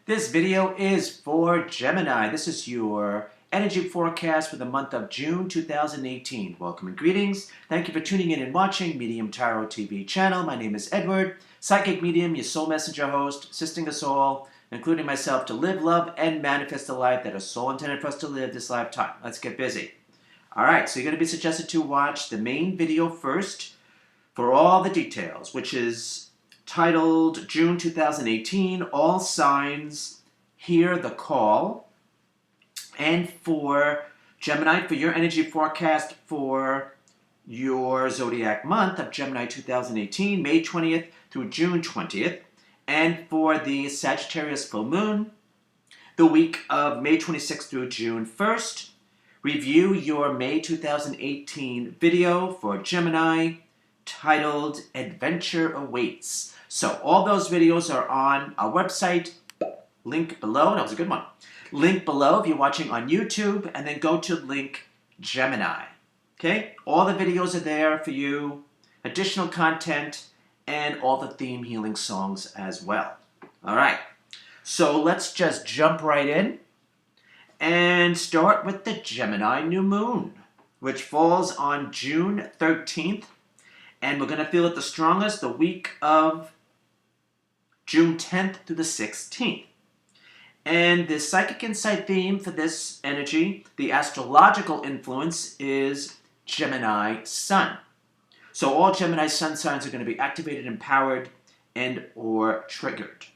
This video is for Gemini. This is your energy forecast for the month of June 2018. Welcome and greetings. Thank you for tuning in and watching Medium Tarot TV channel. My name is Edward, Psychic Medium, your soul messenger host, assisting us all, including myself, to live, love, and manifest the life that is soul intended for us to live this lifetime. Let's get busy. Alright, so you're going to be suggested to watch the main video first for all the details, which is titled June 2018, All Signs, Hear the Call. And for Gemini, for your energy forecast for your zodiac month of Gemini 2018, May 20th through June 20th. And for the Sagittarius full moon, the week of May 26th through June 1st. Review your May 2018 video for Gemini titled Adventure Awaits. So all those videos are on our website, link below. That was a good one. Link below if you're watching on YouTube, and then go to link Gemini. Okay? All the videos are there for you, additional content, and all the theme healing songs as well. All right. So let's just jump right in and start with the Gemini New Moon, which falls on June 13th. And we're going to feel it the strongest the week of June 10th through the 16th. And the psychic insight theme for this energy, the astrological influence, is Gemini Sun. So all Gemini Sun signs are going to be activated, empowered, and or triggered.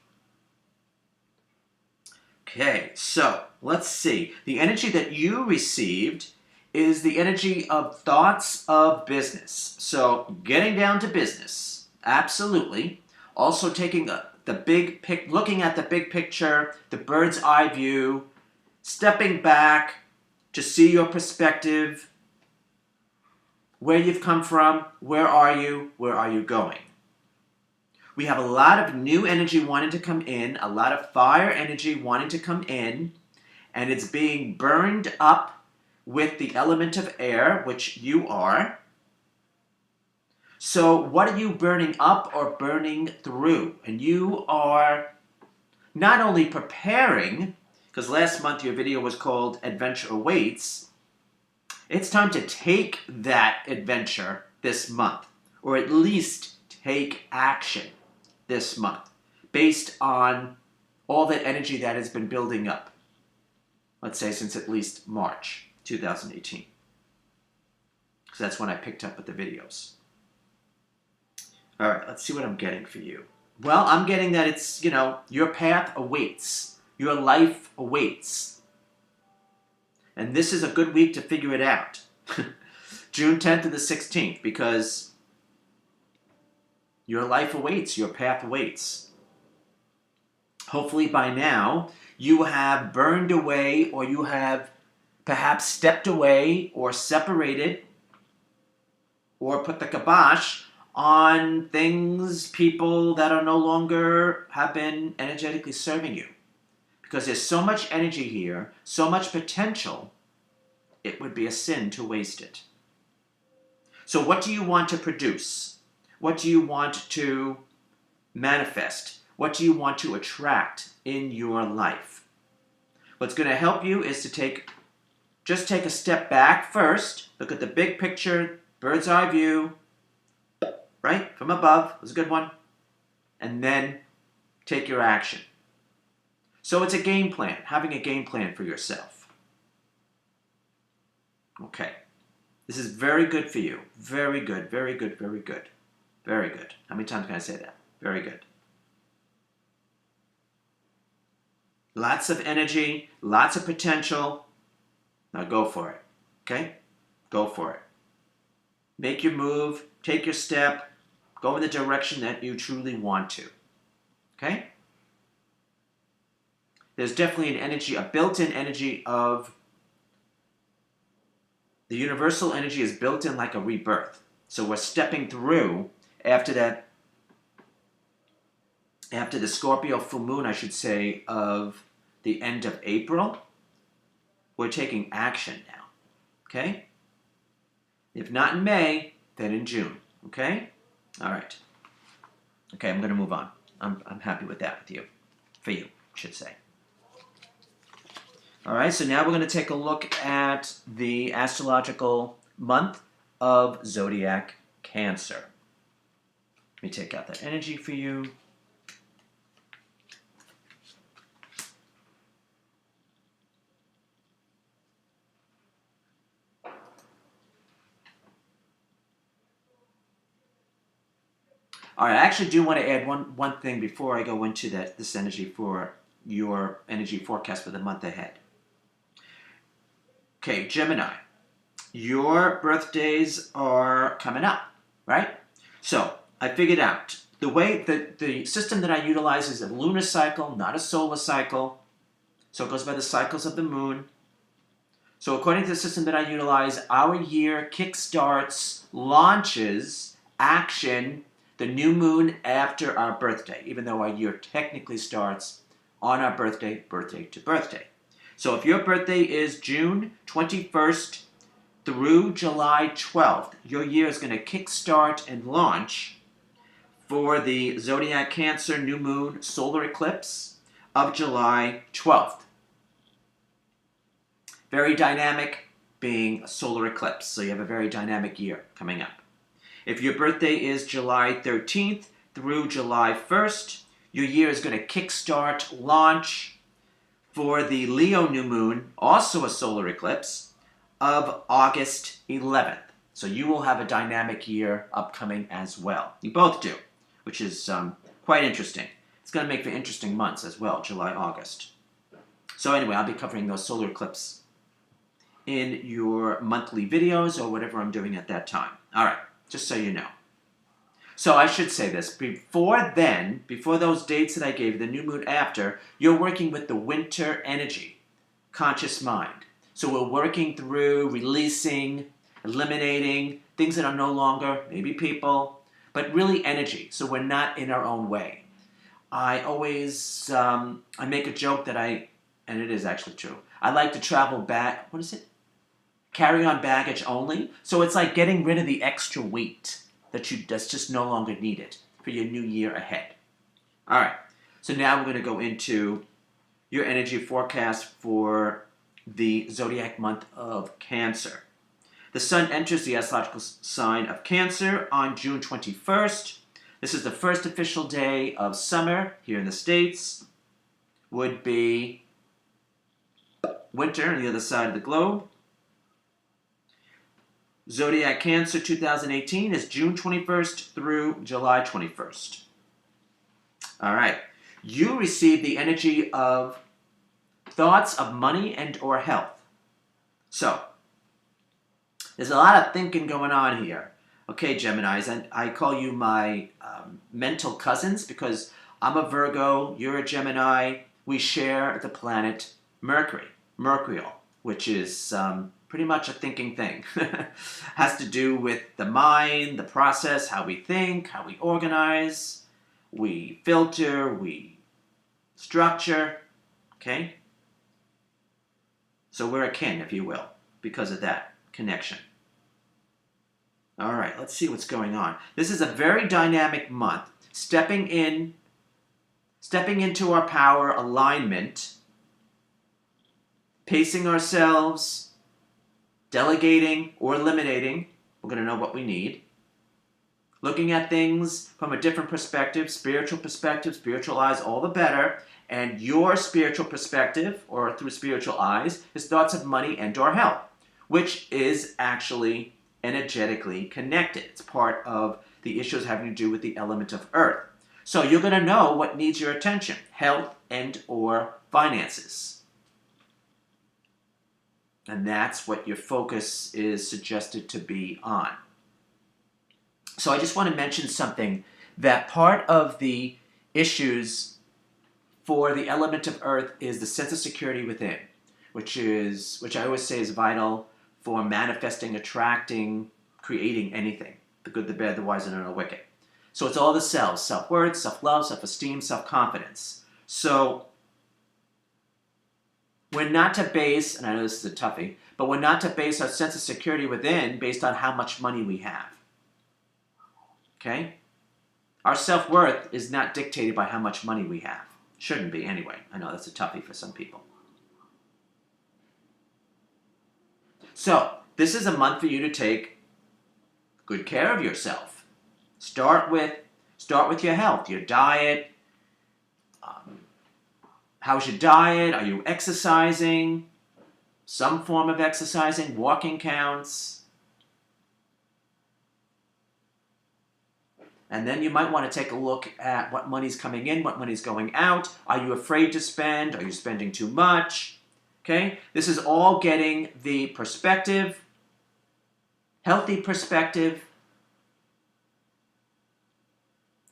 Okay, so let's see. The energy that you received is the energy of thoughts of business. So getting down to business, absolutely. Also taking looking at the big picture, the bird's eye view, stepping back to see your perspective, where you've come from, where are you going? We have a lot of new energy wanting to come in, a lot of fire energy wanting to come in, and it's being burned up with the element of air, which you are. So what are you burning up or burning through? And you are not only preparing, because last month your video was called Adventure Awaits, it's time to take that adventure this month, or at least take action this month, based on all that energy that has been building up, let's say since at least March 2018. Because that's when I picked up with the videos. All right, let's see what I'm getting for you. Well, I'm getting that it's, your path awaits. Your life awaits. And this is a good week to figure it out. June 10th to the 16th, because your life awaits, your path awaits. Hopefully by now, you have burned away, or you have perhaps stepped away or separated or put the kibosh on things, people that are no longer have been energetically serving you. Because there's so much energy here, so much potential, it would be a sin to waste it. So what do you want to produce? What do you want to manifest? What do you want to attract in your life? What's going to help you is to just take a step back first. Look at the big picture, bird's eye view, right? From above. It was a good one. And then take your action. So it's a game plan, having a game plan for yourself. Okay. This is very good for you. Very good, very good, very good. Very good. How many times can I say that? Very good. Lots of energy, lots of potential. Now go for it. Okay? Go for it. Make your move, take your step, go in the direction that you truly want to. Okay? There's definitely an energy, a built-in energy of the universal energy is built in like a rebirth. So we're stepping through after the Scorpio full moon, I should say, of the end of April. We're taking action now. Okay? If not in May, then in June. Okay? All right. Okay, I'm going to move on. I'm happy with that for you. should say. All right, so now we're going to take a look at the astrological month of Zodiac Cancer. Let me take out that energy for you. All right, I actually do want to add one thing before I go into this energy for your energy forecast for the month ahead. Okay, Gemini, your birthdays are coming up, right? So I figured out the way that the system that I utilize is a lunar cycle, not a solar cycle. So it goes by the cycles of the moon. So according to the system that I utilize, our year kickstarts, launches, action, the new moon after our birthday, even though our year technically starts on our birthday, birthday to birthday. So if your birthday is June 21st through July 12th, your year is going to kickstart and launch for the Zodiac Cancer new moon solar eclipse of July 12th. Very dynamic, being a solar eclipse, so you have a very dynamic year coming up. If your birthday is July 13th through July 1st, your year is going to kickstart, launch for the Leo new moon, also a solar eclipse, of August 11th. So you will have a dynamic year upcoming as well. You both do, which is quite interesting. It's going to make for interesting months as well, July, August. So anyway, I'll be covering those solar eclipses in your monthly videos or whatever I'm doing at that time. All right. Just so you know. So I should say this. Before then, before those dates that I gave you, the new moon after, you're working with the winter energy, conscious mind. So we're working through releasing, eliminating things that are no longer, maybe people, but really energy. So we're not in our own way. I always, I make a joke that and it is actually true, I like to travel back, what is it? Carry on baggage only. So it's like getting rid of the extra weight that's just no longer needed for your new year ahead. All right. So now we're going to go into your energy forecast for the zodiac month of Cancer. The sun enters the astrological sign of Cancer on June 21st. This is the first official day of summer here in the States. Would be winter on the other side of the globe. Zodiac Cancer 2018 is June 21st through July 21st. All right. You receive the energy of thoughts of money and or health. So, there's a lot of thinking going on here. Okay, Geminis, and I call you my mental cousins because I'm a Virgo, you're a Gemini. We share the planet Mercury, Mercurial, which is pretty much a thinking thing. Has to do with the mind, the process, how we think, how we organize, we filter, we structure, okay? So we're akin, if you will, because of that connection. All right, let's see what's going on. This is a very dynamic month, stepping into our power alignment, pacing ourselves, delegating or eliminating. We're going to know what we need. Looking at things from a different perspective, spiritual eyes, all the better. And your spiritual perspective, or through spiritual eyes, is thoughts of money and or health, which is actually energetically connected. It's part of the issues having to do with the element of earth. So you're going to know what needs your attention, health and or finances. And that's what your focus is suggested to be on. So I just want to mention something, that part of the issues for the element of earth is the sense of security within, which I always say is vital for manifesting, attracting, creating anything, the good, the bad, the wise, and the wicked. So it's all the selves, self-worth, self-love, self-esteem, self-confidence. So we're not to base, and I know this is a toughie, but we're not to base our sense of security within based on how much money we have. Okay? Our self-worth is not dictated by how much money we have. Shouldn't be anyway. I know that's a toughie for some people. So, this is a month for you to take good care of yourself. Start with your health, your diet. How's your diet? Are you exercising? Some form of exercising, walking counts. And then you might want to take a look at what money's coming in, what money's going out. Are you afraid to spend? Are you spending too much? Okay? This is all getting the perspective, healthy perspective,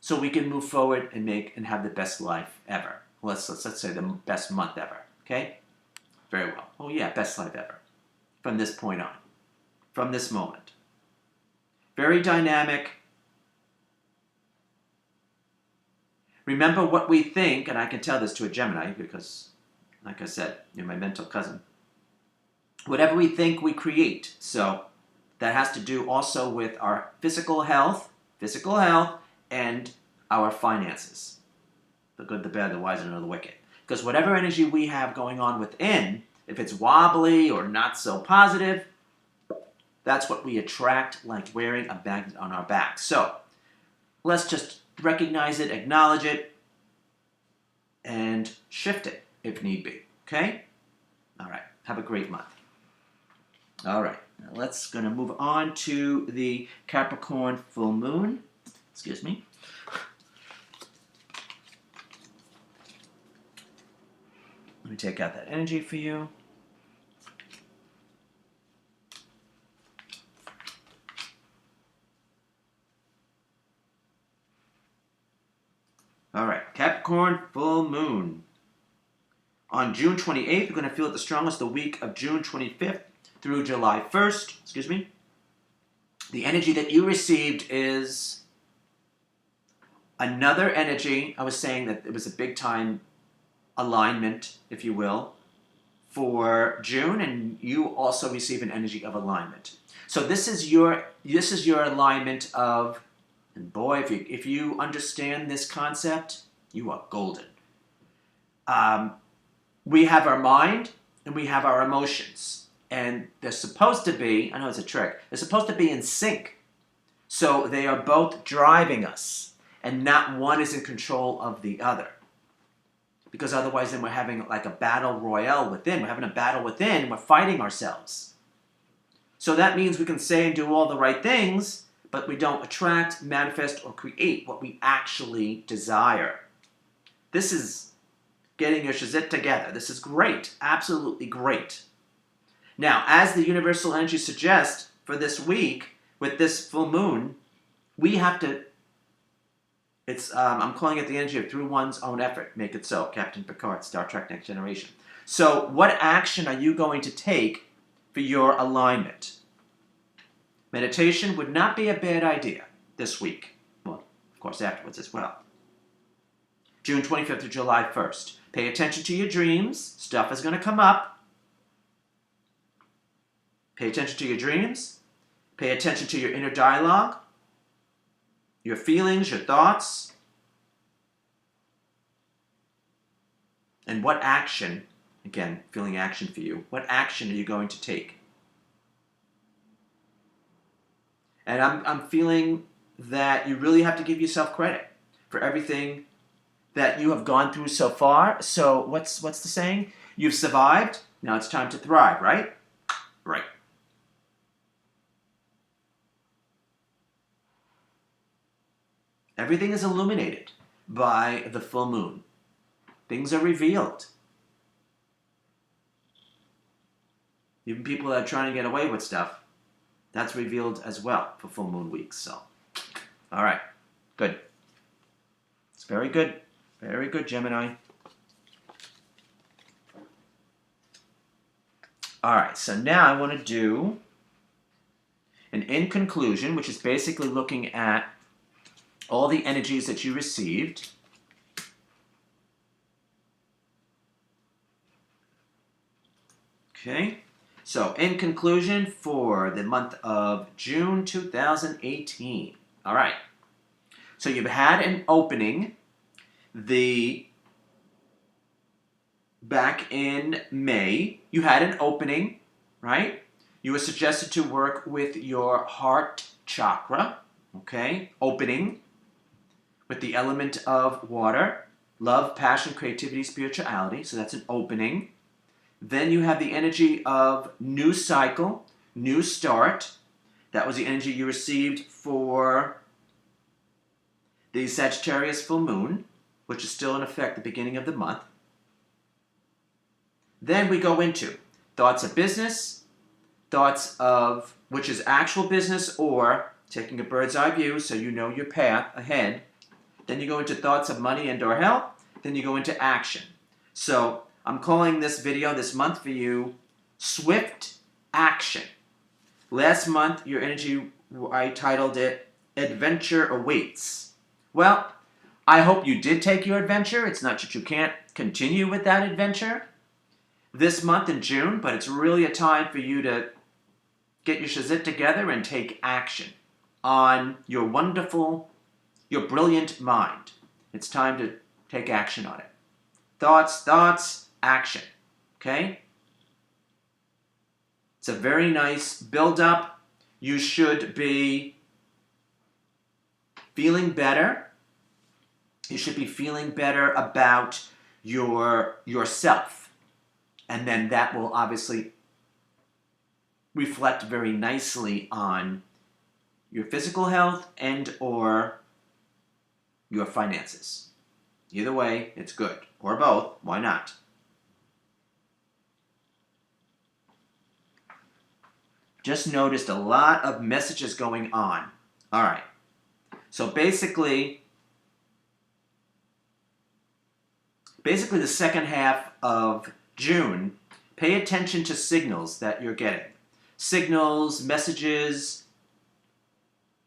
so we can move forward and have the best life ever. Let's say the best month ever. Okay? Very well. Oh yeah, best life ever. From this point on. From this moment. Very dynamic. Remember what we think, and I can tell this to a Gemini because, like I said, you're my mental cousin. Whatever we think, we create. So that has to do also with our physical health, and our finances. The good, the bad, the wise, and the wicked. Because whatever energy we have going on within, if it's wobbly or not so positive, that's what we attract, like wearing a bag on our back. So let's just recognize it, acknowledge it, and shift it if need be. Okay? All right. Have a great month. All right. Now let's going to move on to the Capricorn full moon. Excuse me. Let me take out that energy for you. All right, Capricorn full moon. On June 28th, we're going to feel it the strongest the week of June 25th through July 1st. Excuse me. The energy that you received is another energy. I was saying that it was a big time alignment, if you will, for June, and you also receive an energy of alignment. So this is your alignment of, and boy, if you understand this concept, you are golden. We have our mind and we have our emotions, and they're supposed to be, I know it's a trick, they're supposed to be in sync. So they are both driving us, and not one is in control of the other. Because otherwise then we're having like a battle royale within. We're having a battle within and we're fighting ourselves. So that means we can say and do all the right things, but we don't attract, manifest, or create what we actually desire. This is getting your shazit together. This is great. Absolutely great. Now, as the universal energy suggests for this week, with this full moon, we have to, I'm calling it the energy of through one's own effort. Make it so. Captain Picard, Star Trek Next Generation. So what action are you going to take for your alignment? Meditation would not be a bad idea this week. Well, of course, afterwards as well. June 25th to July 1st. Pay attention to your dreams. Stuff is going to come up. Pay attention to your dreams. Pay attention to your inner dialogue. Your feelings, your thoughts. And what action, again, feeling action for you, what action are you going to take? And I'm feeling that you really have to give yourself credit for everything that you have gone through so far. So what's the saying? You've survived. Now it's time to thrive, right? Right. Everything is illuminated by the full moon. Things are revealed. Even people that are trying to get away with stuff, that's revealed as well for full moon weeks. So, all right, good. It's very good. Very good, Gemini. All right, so now I want to do an in conclusion, which is basically looking at all the energies that you received. Okay, so in conclusion for the month of June 2018. All right, so you've had an opening. The back in May, you had an opening, right? You were suggested to work with your heart chakra, okay? Opening with the element of water, love, passion, creativity, spirituality. So that's an opening. Then you have the energy of new cycle, new start. That was the energy you received for the Sagittarius full moon, which is still in effect at the beginning of the month. Then we go into thoughts of business, thoughts of which is actual business or taking a bird's eye view so you know your path ahead. Then you go into thoughts of money and or health. Then you go into action. So I'm calling this video this month for you Swift Action. Last month, your energy, I titled it Adventure Awaits. Well, I hope you did take your adventure. It's not that you can't continue with that adventure this month in June, but it's really a time for you to get your shazit together and take action on your wonderful, your brilliant mind. It's time to take action on it. Thoughts, action. Okay? It's a very nice build-up. You should be feeling better. You should be feeling better about yourself. And then that will obviously reflect very nicely on your physical health and or your finances. Either way, it's good. Or both. Why not? Just noticed a lot of messages going on. All right. So basically the second half of June, pay attention to signals that you're getting. Signals, messages,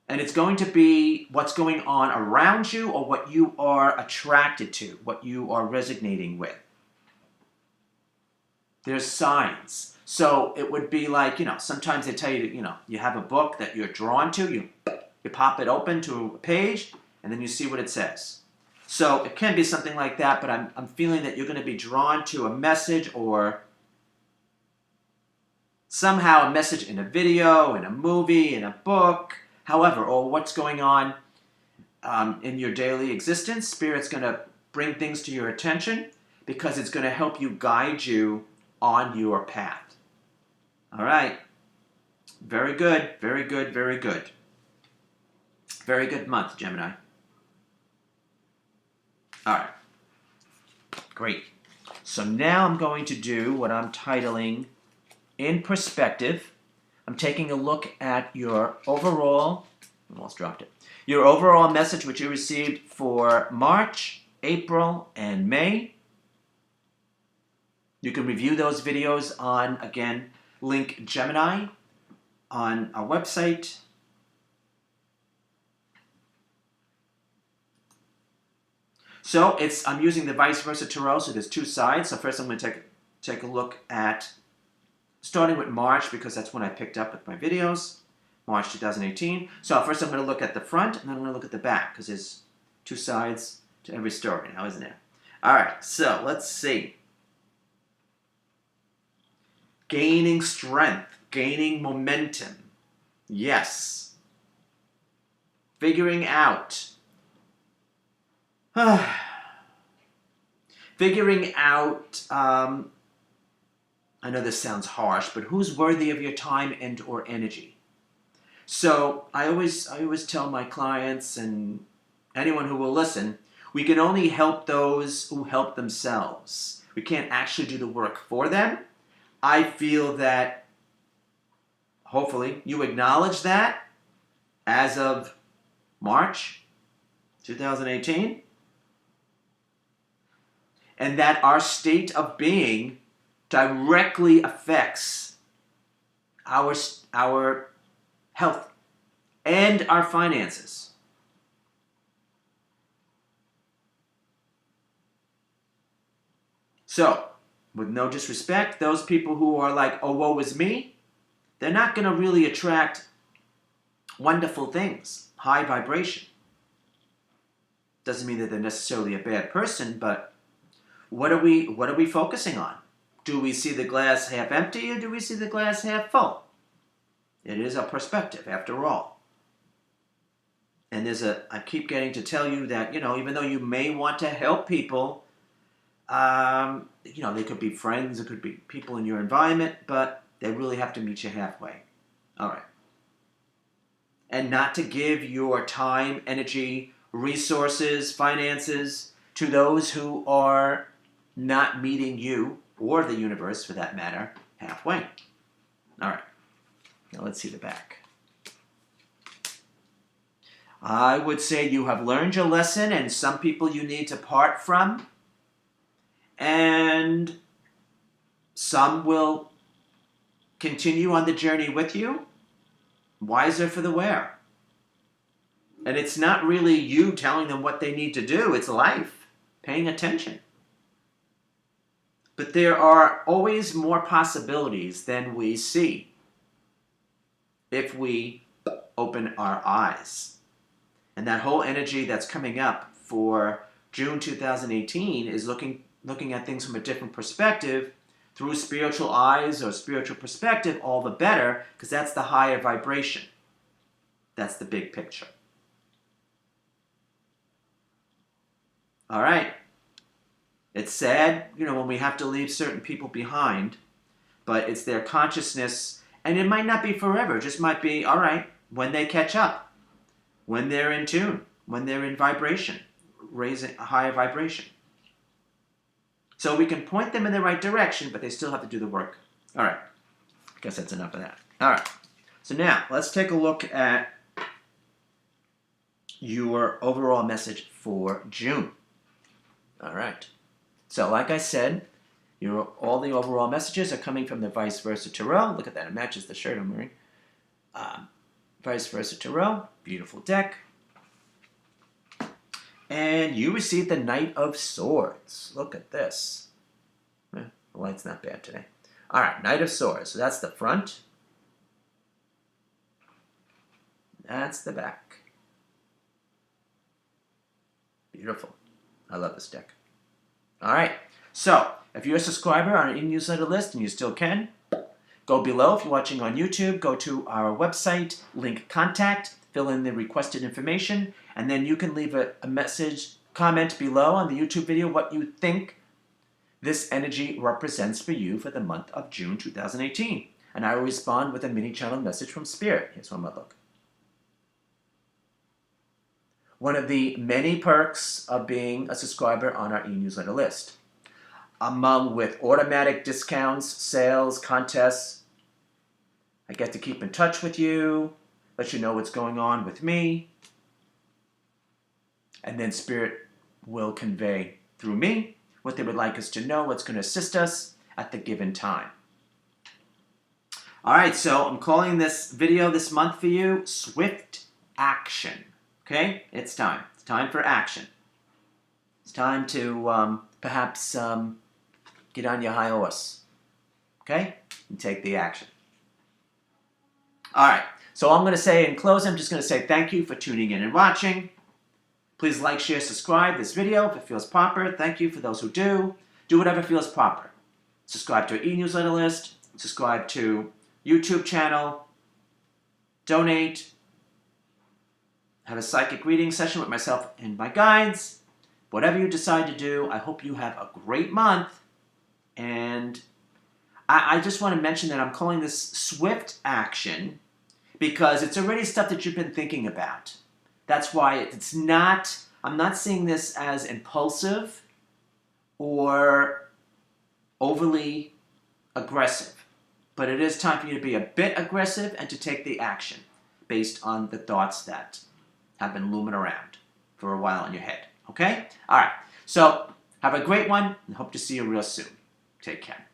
and it's going to be what's going on around you or what you are attracted to, what you are resonating with. There's signs. So it would be like, sometimes they tell you that, you have a book that you're drawn to, you pop it open to a page, and then you see what it says. So it can be something like that, but I'm feeling that you're going to be drawn to a message or somehow a message in a video, in a movie, in a book, however, or what's going on in your daily existence. Spirit's going to bring things to your attention because it's going to help you guide you on your path. All right. Very good, very good, very good. Very good month, Gemini. All right. Great. So now I'm going to do what I'm titling In Perspective. I'm taking a look at your overall, I almost dropped it, your overall message which you received for March, April, and May. You can review those videos on, again, link Gemini on our website. So I'm using the vice versa tarot, so there's two sides. So first I'm going to take a look at, starting with March, because that's when I picked up with my videos, March 2018. So first I'm going to look at the front, and then I'm going to look at the back, because there's two sides to every story now, isn't there? All right, so let's see. Gaining strength, gaining momentum. Yes. Figuring out. Figuring out, I know this sounds harsh, but who's worthy of your time and or energy? So I always tell my clients and anyone who will listen, we can only help those who help themselves. We can't actually do the work for them. I feel that, hopefully, you acknowledge that as of March 2018, and that our state of being directly affects our health and our finances. So, with no disrespect, those people who are like, oh, woe is me, they're not going to really attract wonderful things, high vibration. Doesn't mean that they're necessarily a bad person, but what are we focusing on? Do we see the glass half empty or do we see the glass half full? It is a perspective, after all. And I keep getting to tell you that, even though you may want to help people, they could be friends, it could be people in your environment, but they really have to meet you halfway. All right. And not to give your time, energy, resources, finances to those who are not meeting you, or the universe for that matter, halfway. All right. Now let's see the back. I would say you have learned your lesson, and some people you need to part from, and some will continue on the journey with you, wiser for the wear. And it's not really you telling them what they need to do, it's life, paying attention. But there are always more possibilities than we see if we open our eyes. And that whole energy that's coming up for June 2018 is looking at things from a different perspective, through spiritual eyes or spiritual perspective, all the better, because that's the higher vibration. That's the big picture. All right. It's sad, when we have to leave certain people behind, but it's their consciousness, and it might not be forever. It just might be, all right, when they catch up, when they're in tune, when they're in vibration, raising a higher vibration. So we can point them in the right direction, but they still have to do the work. All right. I guess that's enough of that. All right. So now, let's take a look at your overall message for June. All right. So like I said, all the overall messages are coming from the Vice Versa Tarot. Look at that. It matches the shirt I'm wearing. Vice Versa Tarot. Beautiful deck. And you received the Knight of Swords. Look at this. The light's not bad today. All right, Knight of Swords. So that's the front. That's the back. Beautiful. I love this deck. All right. So, if you're a subscriber on our e-newsletter list, and you still can, go below. If you're watching on YouTube, go to our website, link contact, fill in the requested information, and then you can leave a comment below on the YouTube video what you think this energy represents for you for the month of June 2018. And I will respond with a mini channel message from Spirit. Here's one more look. One of the many perks of being a subscriber on our e-newsletter list, among with automatic discounts, sales, contests, I get to keep in touch with you, let you know what's going on with me, and then Spirit will convey through me what they would like us to know, what's going to assist us at the given time. All right, so I'm calling this video this month for you, Swift Action. Okay, it's time. It's time for action. It's time to perhaps get on your high horse, okay, and take the action. All right, so I'm going to say in closing, I'm just going to say thank you for tuning in and watching. Please like, share, subscribe this video if it feels proper. Thank you for those who do. Do whatever feels proper. Subscribe to our e-newsletter list. Subscribe to YouTube channel. Donate. Have a psychic reading session with myself and my guides. Whatever you decide to do, I hope you have a great month. And I just want to mention that I'm calling this Swift Action because it's already stuff that you've been thinking about. That's why it's not, I'm not seeing this as impulsive or overly aggressive. But it is time for you to be a bit aggressive and to take the action based on the thoughts that have been looming around for a while in your head. Okay? All right. So have a great one and hope to see you real soon. Take care.